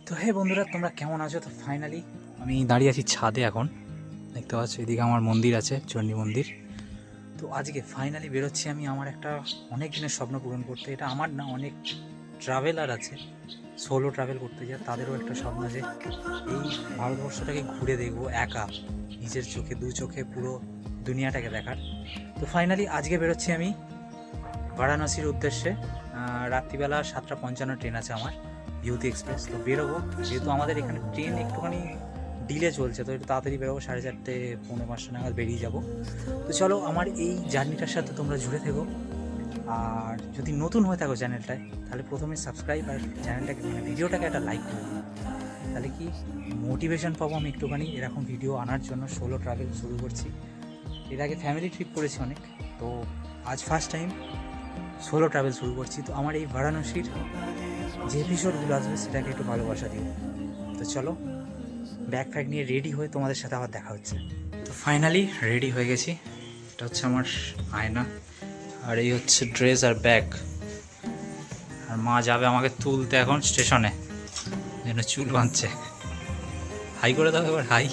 তো হে বন্ধুরা, তোমরা কেমন আছো? তো ফাইনালি আমি দাঁড়িয়ে আছি ছাদে। এখন দেখতে পাচ্ছ এদিকে আমার মন্দির আছে, চণ্ডী মন্দির। তো আজকে ফাইনালি বেরোচ্ছি আমি আমার একটা অনেক দিনের স্বপ্ন পূরণ করতে। এটা আমার না, অনেক ট্রাভেলার আছে সোলো ট্রাভেল করতে যায়, তাদেরও একটা স্বপ্ন যে এই ভারতবর্ষটাকে ঘুরে দেখবো একা, নিজের চোখে, দু চোখে পুরো দুনিয়াটাকে দেখার। তো ফাইনালি আজকে বেরোচ্ছি আমি বারাণসীর উদ্দেশ্যে। রাত্রিবেলা 7:55 ট্রেন আছে আমার, ইউথ এক্সপ্রেস। তো বেরোবো, যেহেতু আমাদের এখানে ট্রেন একটুখানি ডিলে চলছে, তো একটু তাড়াতাড়ি বেরোবো, 4:30 পৌনে 5টা নাগাদ বেরিয়ে যাবো। তো চলো আমার এই জার্নিটার সাথে তোমরা জুড়ে থেকো। আর যদি নতুন হয়ে থাকো চ্যানেলটায়, তাহলে প্রথমে সাবস্ক্রাইব আর চ্যানেলটাকে, মানে ভিডিওটাকে একটা লাইক করে দিও। তাহলে কি মোটিভেশন পাবো আমি একটুখানি এরকম ভিডিও আনার জন্য। সোলো ট্রাভেল শুরু করছি, এর আগে ফ্যামিলি ট্রিপ করেছি অনেক, তো আজ ফার্স্ট টাইম সোলো ট্রাভেল শুরু করছি। তো আমার এই বারাণসীর যে এপিসোডগুলো আসবে সেটাকে একটু ভালোবাসা দিও। তো চলো ব্যাগ ফ্যাগ নিয়ে রেডি হয়ে তোমাদের সাথে আবার দেখা হচ্ছে। তো ফাইনালি রেডি হয়ে গেছি। এটা হচ্ছে আমার আয়না, আর এই হচ্ছে ড্রেস আর ব্যাগ। আর মা যাবে আমাকে তুলতে এখন স্টেশনে, যেন চুল বাঁধছে। হাই করে দাও এবার, হাই।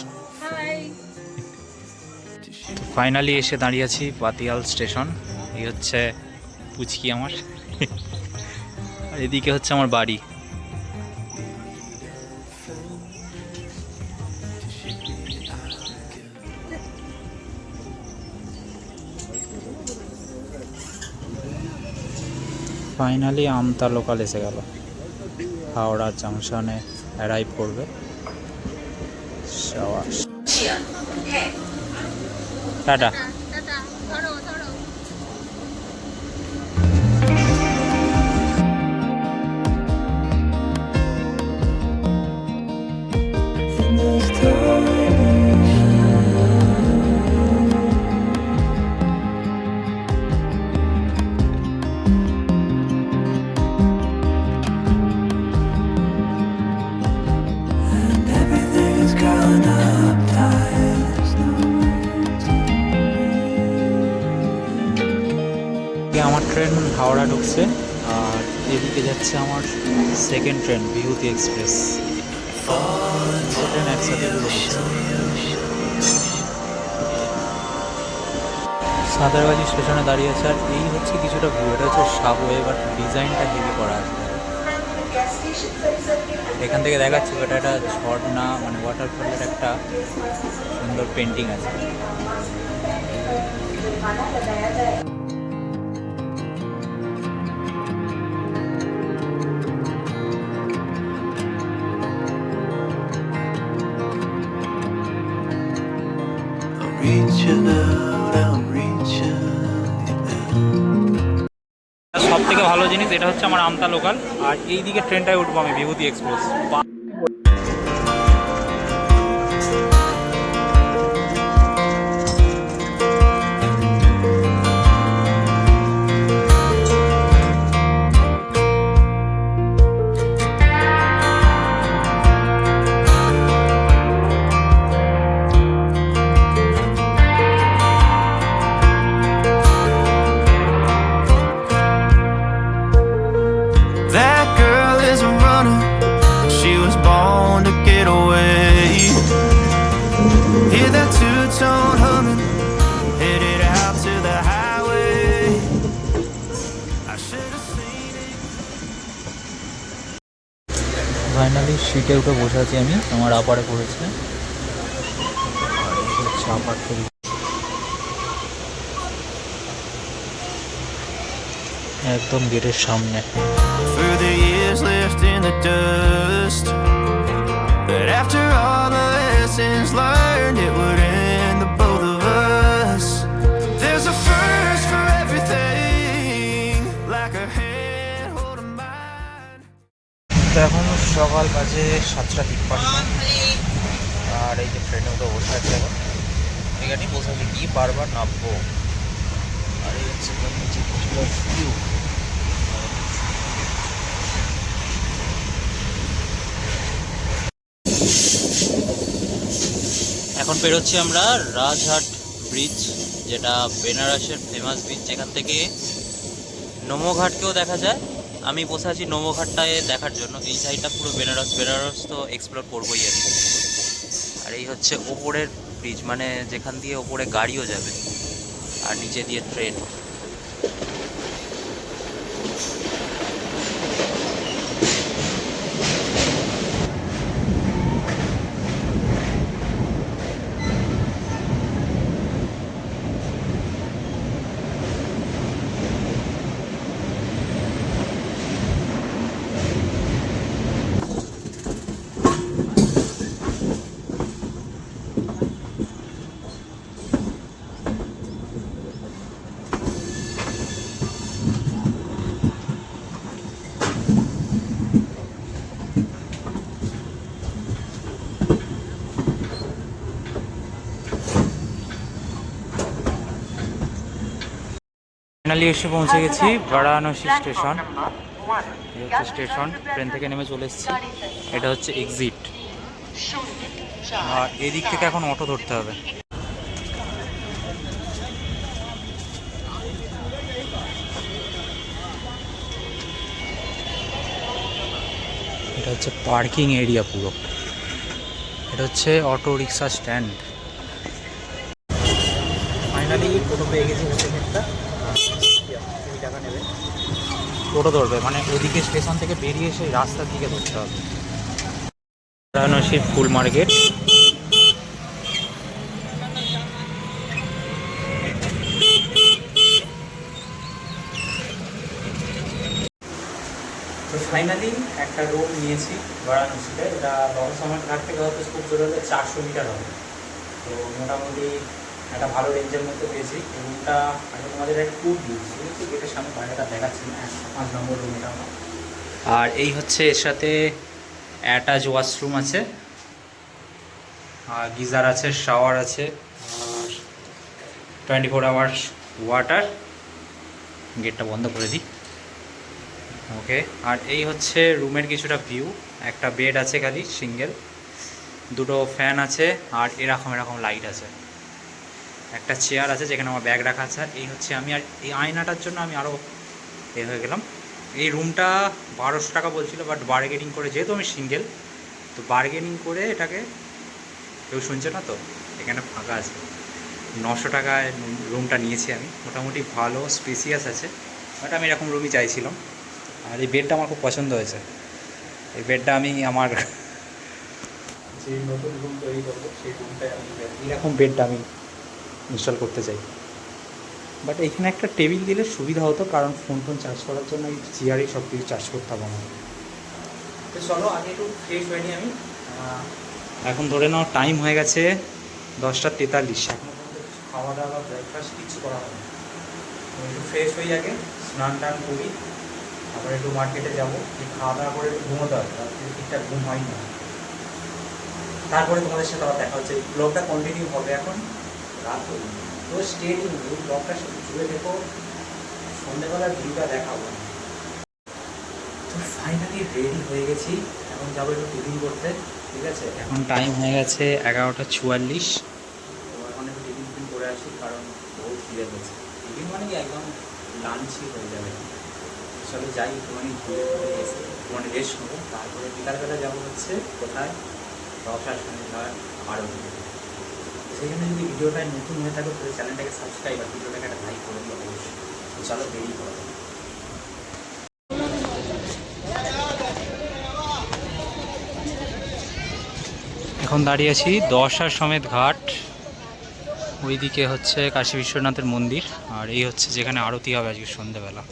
তো ফাইনালি এসে দাঁড়িয়ে আছি পাতিয়াল স্টেশন। এই হচ্ছে পুচকি আমার, আর এদিকে হচ্ছে আমার বাড়ি। ফাইনালি আমতা লোকাল এসে গেল, হাওড়া জাংশনে অ্যারাইভ করবে। টাটা। আমার ট্রেন হাওড়া ঢুকছে, আর এদিকে যাচ্ছে আমার সেকেন্ড ট্রেন বিভূতি এক্সপ্রেস। ট্রেন একসাথে সাঁতারগাছি স্টেশনে দাঁড়িয়ে আছে। আর এই হচ্ছে কিছুটা ভিউ, এটা হচ্ছে সাবওয়ে, বাট ডিজাইনটা হেভি করা আছে। এখান থেকে দেখাচ্ছি, এটা একটা ঝর্ণা, মানে ওয়াটারফলের একটা সুন্দর পেন্টিং আছে। সব থেকে ভালো জিনিস এটা হচ্ছে আমার আমতা লোকাল, আর এই দিকে ট্রেনটায় উঠবো আমি বিভূতি এক্সপ্রেস। ফাইনালি সিটে উঠে বসে আছি আমি, আমার আপারে পড়েছে। আপার থেকে একদম গেটের সামনে। এখন সকাল বাজে 7:53, আর এই যে ট্রেনে উঠে বসে আছে এখন। এখানেই বসে আছে, কি বারবার নামবো। আর এই হচ্ছে ভিউ। এখন পেরোচ্ছি আমরা রাজহাট ব্রিজ, যেটা বেনারসের ফেমাস ব্রিজ, যেখান থেকে নোমো ঘাটকেও দেখা যায়। আমি বসে আছি নোমো ঘাটটায় দেখার জন্য। এই সাইডটা পুরো বেনারস, বেনারস তো এক্সপ্লোর করবোই আমি। আর এই হচ্ছে ওপরের ব্রিজ, মানে যেখান দিয়ে ওপরে গাড়িও যাবে আর নিচে দিয়ে ট্রেন। ফাইনালি এসে পৌঁছে গেছি বারাণসী স্টেশন। এই হচ্ছে স্টেশন, ট্রেন থেকে নেমে চলে এসেছি। এটা হচ্ছে এক্সিট, আর এদিক থেকে এখন অটো ধরতে হবে। এটা হচ্ছে পার্কিং এরিয়া পুরো। এটা হচ্ছে অটো রিক্সা স্ট্যান্ড। ফাইনালি টোটো পেয়ে গেছি একটা, 20 টাকা নেবে। টোটো ধরবে মানে ওদিকে স্টেশন থেকে বেরিয়ে এসে রাস্তার দিকে ধরতে হবে। বারাণসীর ফুল মার্কেট। তো ফাইনালি একটা রুম নিয়েছি বারাণসীতে। এটা বর্ধমান ঘাট থেকে হয়তো খুব জোর হলে 400 মিটার হবে। তো মোটামুটি একটা ভালো রেঞ্জের মধ্যে পেয়েছি। রুমটা আগে তোমাদের একটা ট্যুর দিয়েছি, গেটের সামনে বাইরেটা দেখাচ্ছি না। 5 নম্বর রুম এটা আমার। আর এই হচ্ছে এর সাথে অ্যাটাচ ওয়াশরুম আছে, আর গিজার আছে, শাওয়ার আছে, আর 24 আওয়ার্স ওয়াটার। গেটটা বন্ধ করে দিই। ওকে, আর এই হচ্ছে রুমের কিছুটা ভিউ। একটা বেড আছে খালি সিঙ্গেল, দুটো ফ্যান আছে, আর এরকম লাইট আছে। একটা চেয়ার আছে যেখানে আমার ব্যাগ রাখা আছে। আর এই হচ্ছে আমি, আর এই আয়নাটার জন্য আমি আরও হয়ে গেলাম। এই রুমটা 1200 টাকা বলছিল, বাট বার্গেনিং করে, যেহেতু আমি সিঙ্গেল, তো বার্গেনিং করে এটাকে, কেউ শুনছে না তো, এখানে ফাঁকা আছে, 900 টাকায় রুমটা নিয়েছি আমি। মোটামুটি ভালো স্পেসিয়াস আছে, বাট আমি এরকম রুমই চাইছিলাম। আর এই বেডটা আমার খুব পছন্দ হয়েছে। এই বেডটা আমি আমার যে নতুন রুম তৈরি করবো সেই রুমটায় আমি এরকম বেডটা আমি ইনস্টল করতে চাই। বাট এখানে একটা টেবিল দিলে সুবিধা হতো, কারণ ফোন চার্জ করার জন্য এই চেয়ারই সব কিছু চার্জ করতে হবে আমার। তো চলো আগে একটু ফ্রেশ হয়নি আমি। এখন ধরে নাও টাইম হয়ে গেছে 10:43। এখনও পর্যন্ত কিছু খাওয়া দাওয়া ব্রেকফাস্ট কিছু করা হবে। একটু ফ্রেশ হয়ে আগে স্নান টান করি, তারপরে একটু মার্কেটে যাবো। খাওয়া দাওয়া করে একটু ঘুমোতে হবে, ঠিকঠাক ঘুম হয় না। তারপরে তোমাদের সাথে আবার দেখা হচ্ছে। ব্লগটা কন্টিনিউ হবে, এখন রাত হয়ে তো স্টেডিং এই ব্লগটা জুড়ে দেখো, সন্ধ্যেবেলার ভিউটা দেখাবো। তো ফাইনালি রেডি হয়ে গেছি, এখন যাবো একটু টিফিন করতে। ঠিক আছে, এখন টাইম হয়ে গেছে 11:44। তো এখন একটু টিফিন করে আসি, কারণ বহু খিদে হয়েছে। টিফিন মানে কি একদম লাঞ্চই হয়ে যাবে। চলো যাই, একটুখানি ঘুরে ঘুরে এসে একটুখানি রেস্ট নেবো। তারপরে বিকালবেলা যাবো হচ্ছে কোথায়, রসার সন্ধ্যার আরতি। সেই জন্য যদি ভিডিওটা নতুন হয়ে থাকে তাহলে চ্যানেলটাকে সাবস্ক্রাইব আর ভিডিওটাকে একটা লাইক করে দিও অবশ্যই। চলো দেরি করা। এখন দাঁড়িয়ে আছি দশার সমেত ঘাট। ওইদিকে হচ্ছে কাশী বিশ্বনাথের মন্দির, আর এই হচ্ছে যেখানে আরতি হবে আজকে সন্ধ্যেবেলা।